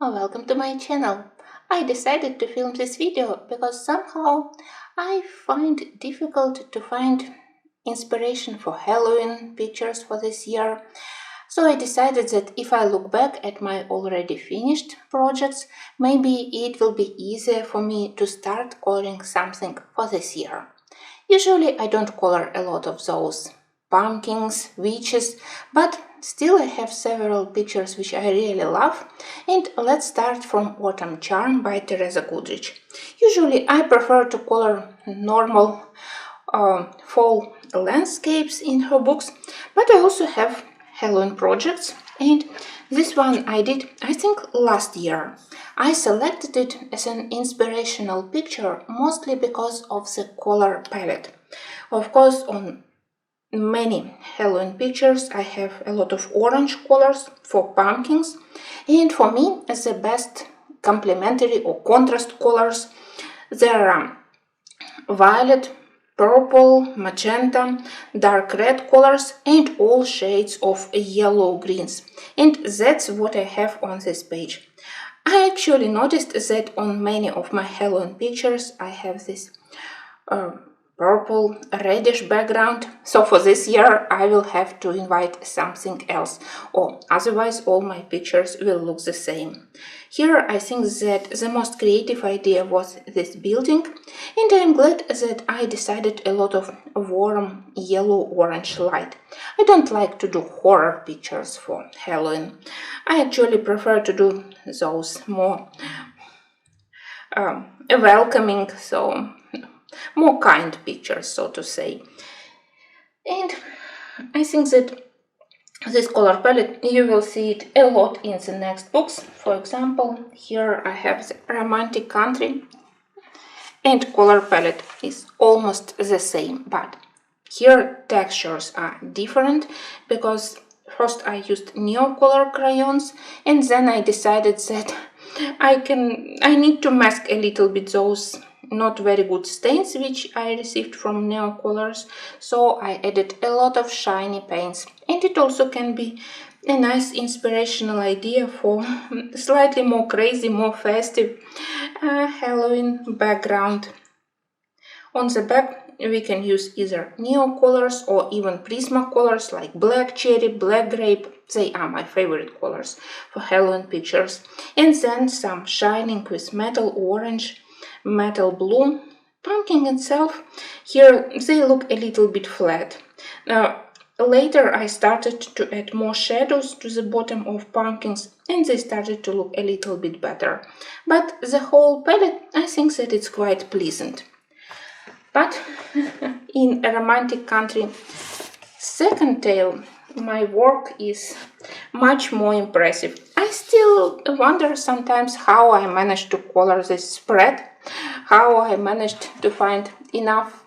Welcome to my channel. I decided to film this video because somehow I find it difficult to find inspiration for Halloween pictures for this year. So I decided that if I look back at my already finished projects, maybe it will be easier for me to start coloring something for this year. Usually I don't color a lot of those pumpkins, witches, but still I have several pictures which I really love. And let's start from Autumn Charm by Teresa Goodrich. Usually I prefer to color normal fall landscapes in her books, but I also have Halloween projects, and this one I did, I think, last year. I selected it as an inspirational picture mostly because of the color palette. Of course, on many Halloween pictures I have a lot of orange colors for pumpkins, and for me the best complementary or contrast colors there are violet, purple, magenta, dark red colors and all shades of yellow greens, and that's what I have on this page. I actually noticed that on many of my Halloween pictures I have this purple reddish background, so for this year I will have to invite something else, or otherwise all my pictures will look the same. Here I think that the most creative idea was this building, and I am glad that I decided a lot of warm yellow-orange light. I don't like to do horror pictures for Halloween. I actually prefer to do those more welcoming, so more kind pictures, so to say. And I think that this color palette, you will see it a lot in the next books. For example, here I have the romantic country, and color palette is almost the same, but here textures are different because first I used Neocolor crayons, and then I decided that I need to mask a little bit those not very good stains which I received from Neocolors, so I added a lot of shiny paints, and it also can be a nice inspirational idea for slightly more crazy, more festive Halloween background. On the back we can use either Neocolors or even Prismacolors like black cherry, black grape. They are my favorite colors for Halloween pictures. And then some shining with metal orange, metal blue. Pumpkin itself, here they look a little bit flat. Now, later I started to add more shadows to the bottom of pumpkins, and they started to look a little bit better. But the whole palette, I think that it's quite pleasant. But in a romantic country second tale, my work is much more impressive. I still wonder sometimes how I managed to color this spread, how I managed to find enough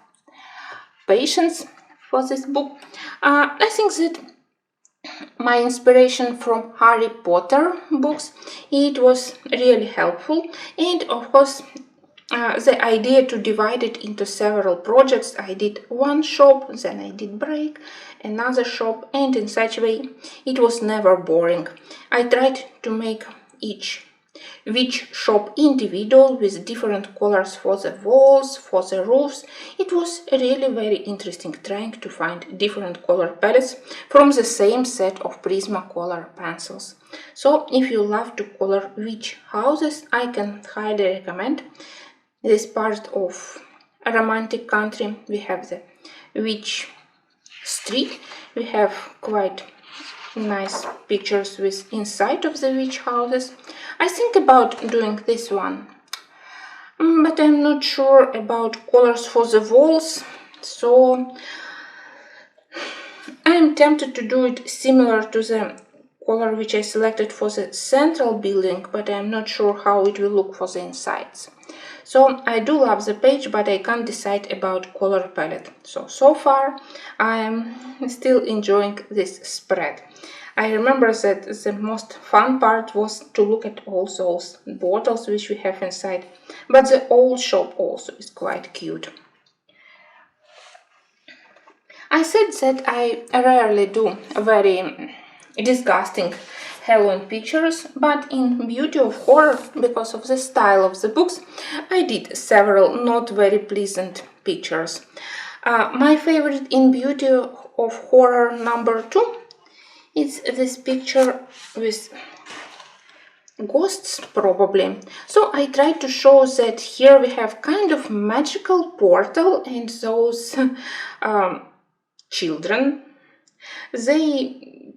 patience for this book. I think that my inspiration from Harry Potter books, it was really helpful, and of course the idea to divide it into several projects. I did one shop, then I did break, another shop, and in such a way it was never boring. I tried to make each shop individual with different colors for the walls, for the roofs. It was really very interesting trying to find different color palettes from the same set of Prismacolor pencils. So if you love to color witch houses, I can highly recommend this part of a romantic country. We have the witch street. We have quite nice pictures with inside of the witch houses. I think about doing this one, but I'm not sure about colors for the walls, so I'm tempted to do it similar to the color which I selected for the central building, but I'm not sure how it will look for the insides. So I do love the page, but I can't decide about color palette. So far I am still enjoying this spread. I remember that the most fun part was to look at all those bottles which we have inside, but the old shop also is quite cute. I said that I rarely do very disgusting Halloween pictures, but in Beauty of Horror, because of the style of the books, I did several not very pleasant pictures. My favorite in Beauty of Horror number 2 is this picture with ghosts, probably. So I tried to show that here we have kind of magical portal, and those children, they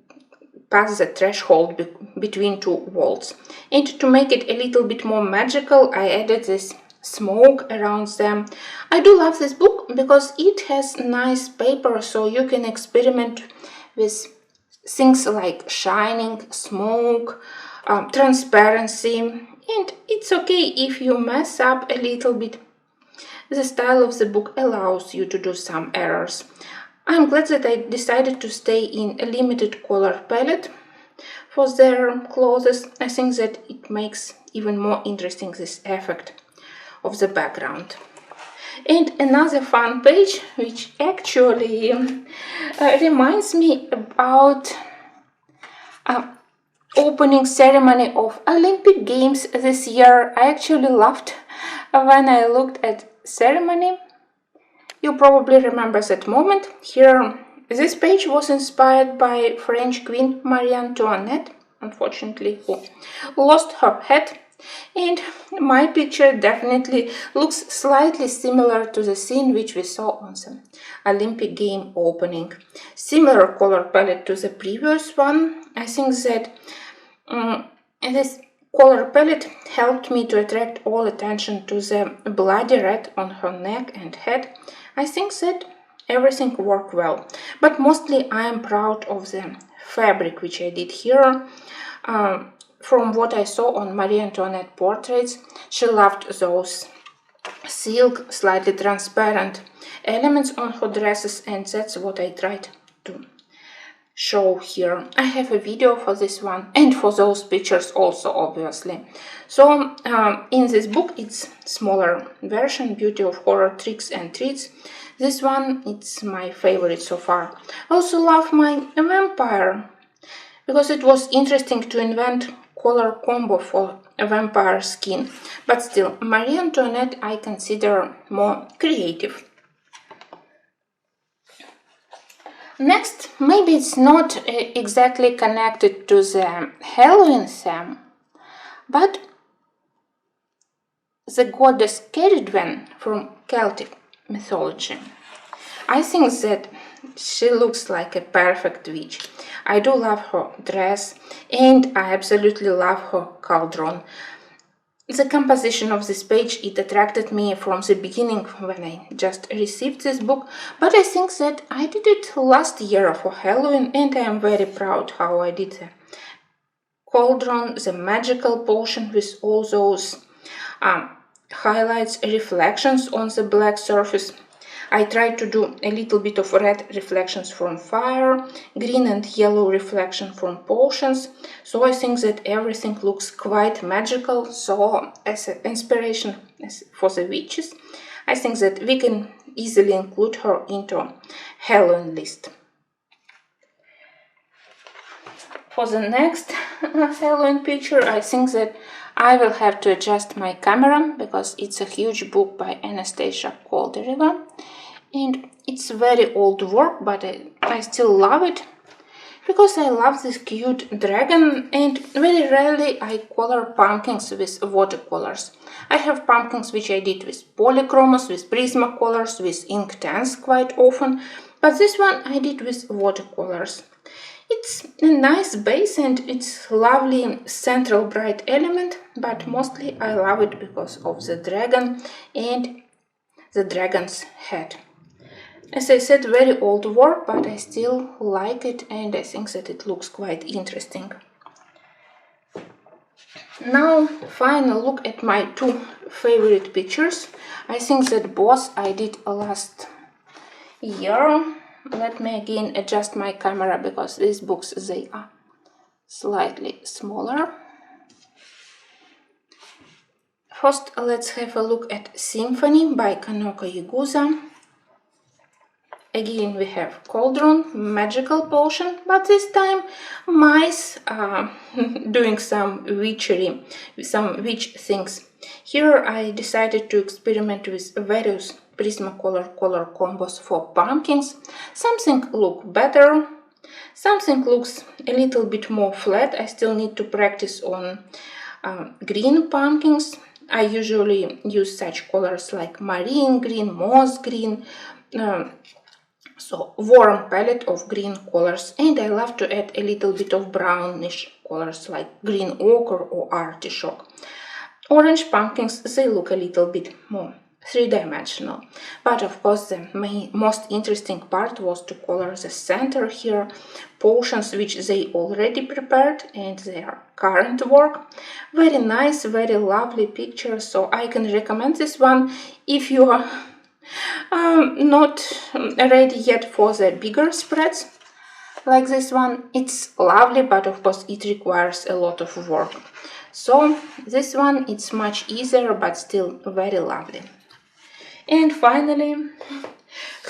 pass the threshold between two walls. And to make it a little bit more magical, I added this smoke around them. I do love this book because it has nice paper, so you can experiment with things like shining, smoke, transparency, and it's okay if you mess up a little bit. The style of the book allows you to do some errors. I'm glad that I decided to stay in a limited color palette for their clothes. I think that it makes even more interesting this effect of the background. And another fun page, which actually reminds me about opening ceremony of Olympic Games this year. I actually laughed when I looked at ceremony. You probably remember that moment. Here, this page was inspired by French Queen Marie Antoinette, unfortunately, who lost her head. And my picture definitely looks slightly similar to the scene which we saw on the Olympic game opening. Similar color palette to the previous one. I think that this color palette helped me to attract all attention to the bloody red on her neck and head. I think that everything worked well, but mostly I am proud of the fabric which I did here. From what I saw on Marie Antoinette portraits, she loved those silk, slightly transparent elements on her dresses, and that's what I tried to show here. I have a video for this one and for those pictures also, obviously. So in this book it's smaller version, Beauty of Horror Tricks and Treats. This one, it's my favorite so far. I also love my vampire because it was interesting to invent color combo for a vampire skin, but still Marie Antoinette I consider more creative. Next, maybe it's not exactly connected to the Halloween theme, but the goddess Ceridwen from Celtic mythology. I think that she looks like a perfect witch. I do love her dress and I absolutely love her cauldron. The composition of this page, it attracted me from the beginning when I just received this book, but I think that I did it last year for Halloween and I am very proud how I did the cauldron, the magical potion with all those highlights, reflections on the black surface. I tried to do a little bit of red reflections from fire, green and yellow reflection from potions, so I think that everything looks quite magical. So as an inspiration for the witches, I think that we can easily include her into Halloween list. For the next Halloween picture, I think that I will have to adjust my camera because it's a huge book by Anastasia Koldereva. And it's very old work, but I still love it because I love this cute dragon, and very rarely I color pumpkins with watercolors. I have pumpkins which I did with polychromos, with Prismacolors, with Inktense quite often, but this one I did with watercolors. It's a nice base and it's lovely central bright element, but mostly I love it because of the dragon and the dragon's head. As I said, very old work, but I still like it and I think that it looks quite interesting. Now, final look at my two favorite pictures. I think that both I did last year. Let me again adjust my camera because these books, they are slightly smaller. First, let's have a look at Symphony by Kanoko Iguza. Again we have cauldron, magical potion, but this time mice are doing some witchery, some witch things. Here I decided to experiment with various Prismacolor color combos for pumpkins. Something looks better, something looks a little bit more flat. I still need to practice on green pumpkins. I usually use such colors like marine green, moss green, so warm palette of green colors, and I love to add a little bit of brownish colors like green ochre or artichoke. Orange pumpkins, they look a little bit more three-dimensional, but of course the most interesting part was to color the center here, potions which they already prepared and their current work. Very nice, very lovely picture, so I can recommend this one if you are not ready yet for the bigger spreads like this one. It's lovely, but of course it requires a lot of work. So this one, it's much easier but still very lovely. And finally,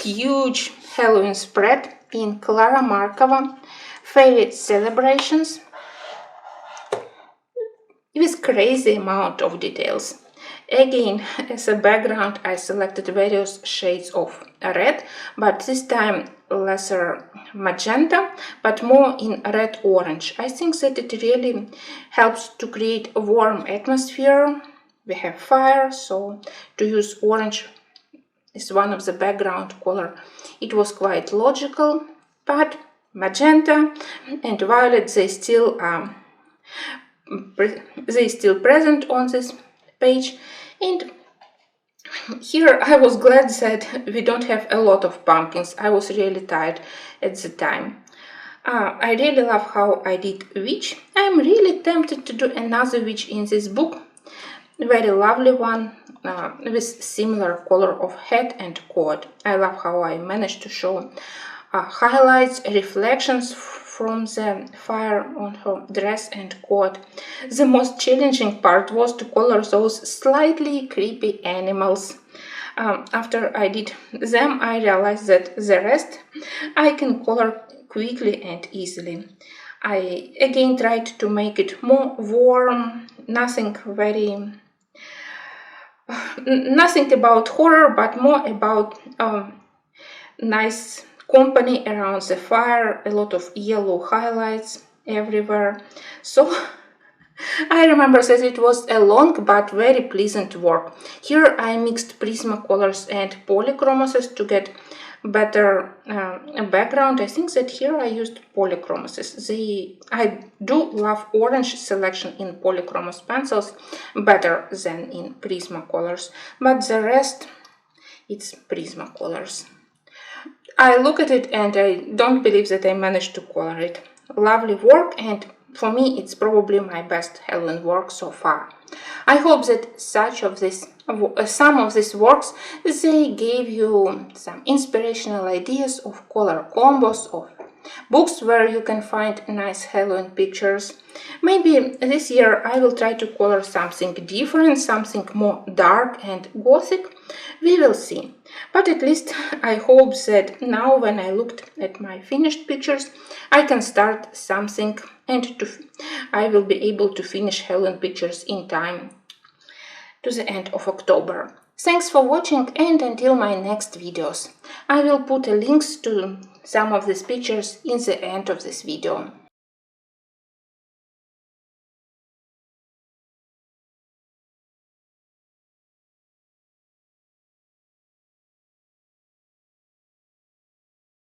huge Halloween spread in Klara Markova Fairy Celebrations with crazy amount of details. Again, as a background I selected various shades of red, but this time lesser magenta, but more in red-orange. I think that it really helps to create a warm atmosphere. We have fire, so to use orange is one of the background color. It was quite logical, but magenta and violet, they still present on this page. And here I was glad that we don't have a lot of pumpkins. I was really tired at the time. I really love how I did witch. I'm really tempted to do another witch in this book. Very lovely one with similar color of head and coat. I love how I managed to show highlights, reflections from the fire on her dress and coat. The most challenging part was to color those slightly creepy animals. After I did them, I realized that the rest I can color quickly and easily. I again tried to make it more warm, nothing about horror, but more about nice company around the fire, a lot of yellow highlights everywhere. So I remember that it was a long but very pleasant work. Here I mixed Prismacolors and polychromoses to get better background. I think that here I used polychromoses. I do love orange selection in polychromos pencils better than in Prismacolors, but the rest, it's Prismacolors. I look at it and I don't believe that I managed to color it. Lovely work, and for me it's probably my best Halloween work so far. I hope that some of these works, they gave you some inspirational ideas of color combos, of books where you can find nice Halloween pictures. Maybe this year I will try to color something different, something more dark and gothic. We will see. But at least I hope that now when I looked at my finished pictures, I can start something and I will be able to finish Halloween pictures in time to the end of October. Thanks for watching, and until my next videos. I will put links to some of these pictures in the end of this video.